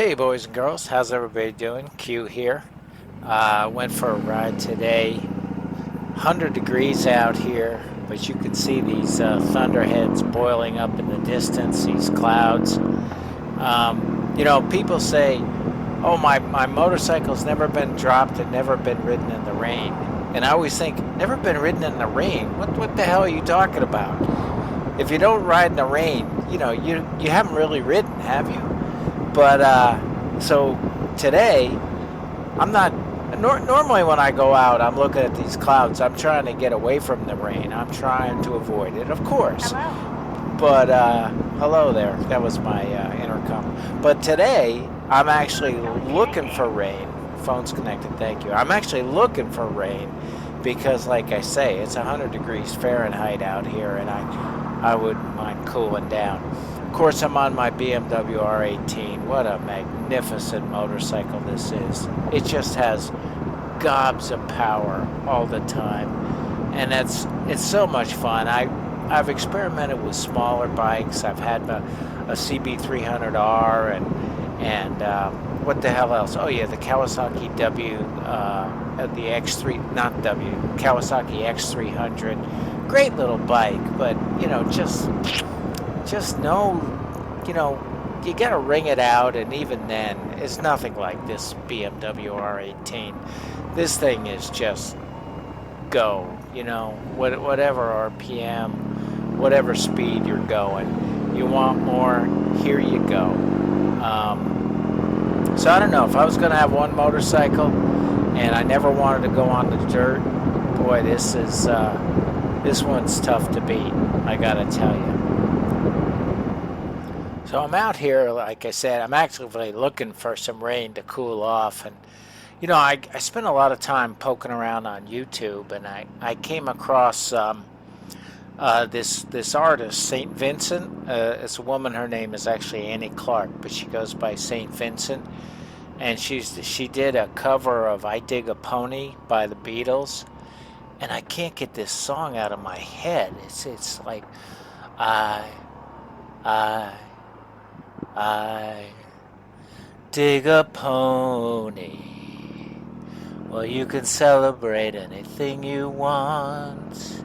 Hey boys and girls, how's everybody doing? Q here. Went for a ride today. 100 degrees out here, but you can see these thunderheads boiling up in the distance, these clouds. People say, oh, my motorcycle's never been dropped and never been ridden in the rain. And I always think, never been ridden in the rain? What the hell are you talking about? If you don't ride in the rain, you haven't really ridden, have you? But so today, I'm not. Normally, when I go out, I'm looking at these clouds. I'm trying to get away from the rain. I'm trying to avoid it, of course. Hello. But hello there. That was my intercom. But today, I'm actually looking for rain. Phone's connected. Thank you. I'm actually looking for rain because, like I say, it's 100 degrees Fahrenheit out here, and I wouldn't mind cooling down. Of course, I'm on my BMW R18. What a magnificent motorcycle this is. It just has gobs of power all the time. And it's so much fun. I've experimented with smaller bikes. I've had a CB300R and what the hell else? Oh yeah, the Kawasaki the X3, not W, Kawasaki X300. Great little bike, but just know, you gotta ring it out, and even then, it's nothing like this BMW R18. This thing is just go, whatever RPM, whatever speed you're going. You want more, here you go. So I don't know, if I was gonna have one motorcycle, and I never wanted to go on the dirt, boy, this one's tough to beat, I gotta tell you. So I'm out here, like I said, I'm actually looking for some rain to cool off. And, I spent a lot of time poking around on YouTube, and I came across this artist, St. Vincent. It's a woman, her name is actually Annie Clark, but she goes by St. Vincent. And she did a cover of I Dig a Pony by the Beatles. And I can't get this song out of my head. It's like, I, I, I dig a pony. Well, you can celebrate anything you want.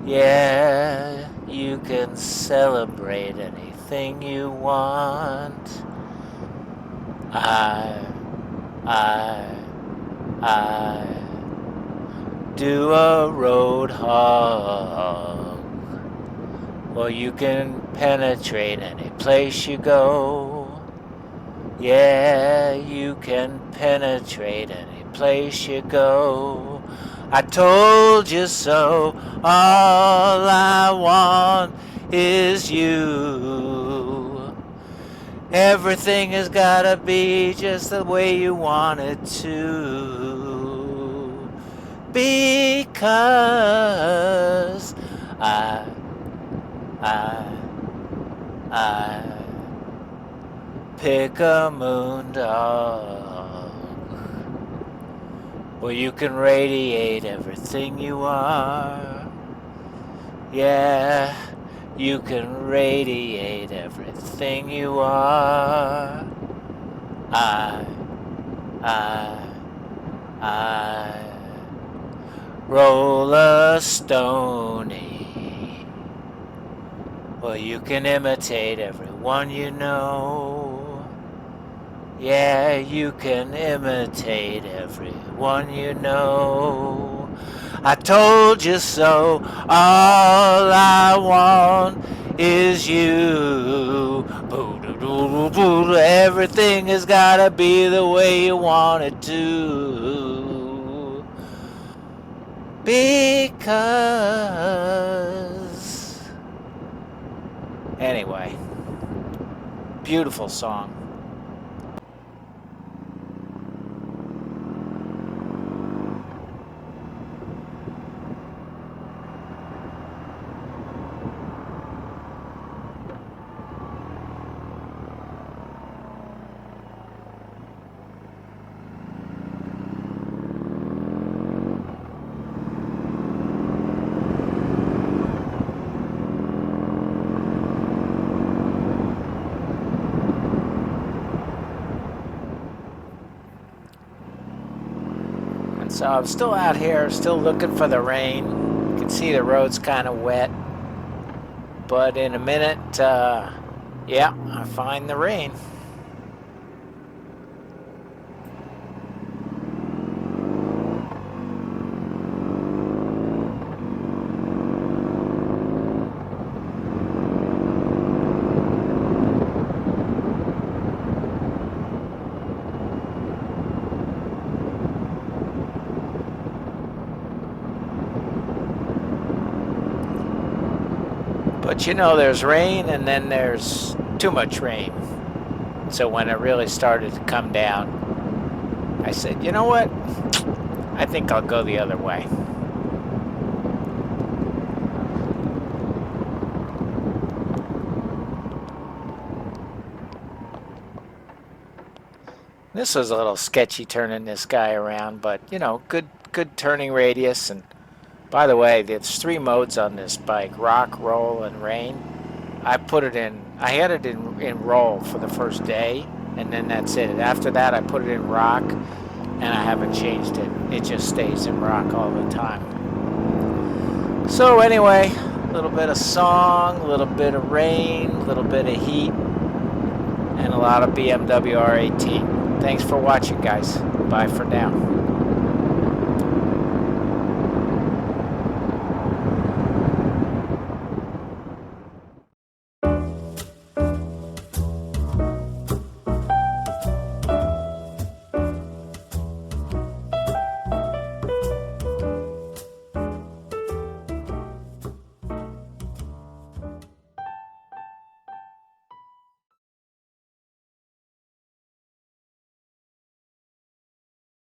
Yeah, you can celebrate anything you want. I, I do a road hog. Well, you can penetrate any place you go. Yeah, you can penetrate any place you go. I told you so. All I want is you. Everything has gotta be just the way you want it to. Because I pick a moondog. Well, you can radiate everything you are. Yeah, you can radiate everything you are. I roll a stony. Well, you can imitate everyone you know. Yeah, you can imitate everyone you know. I told you so. All I want is you. Everything has gotta be the way you want it to. Because. Anyway, beautiful song. So I'm still out here, still looking for the rain. You can see the road's kind of wet. But in a minute, yeah, I find the rain. But you know, there's rain and then there's too much rain. So when it really started to come down, I said, you know what? I think I'll go the other way. This was a little sketchy turning this guy around, but you know, good turning radius. And by the way, there's 3 modes on this bike: rock, roll, and rain. I had it in roll for the first day, and then that's it. After that, I put it in rock, and I haven't changed it. It just stays in rock all the time. So anyway, a little bit of song, a little bit of rain, a little bit of heat, and a lot of BMW R18. Thanks for watching, guys. Bye for now.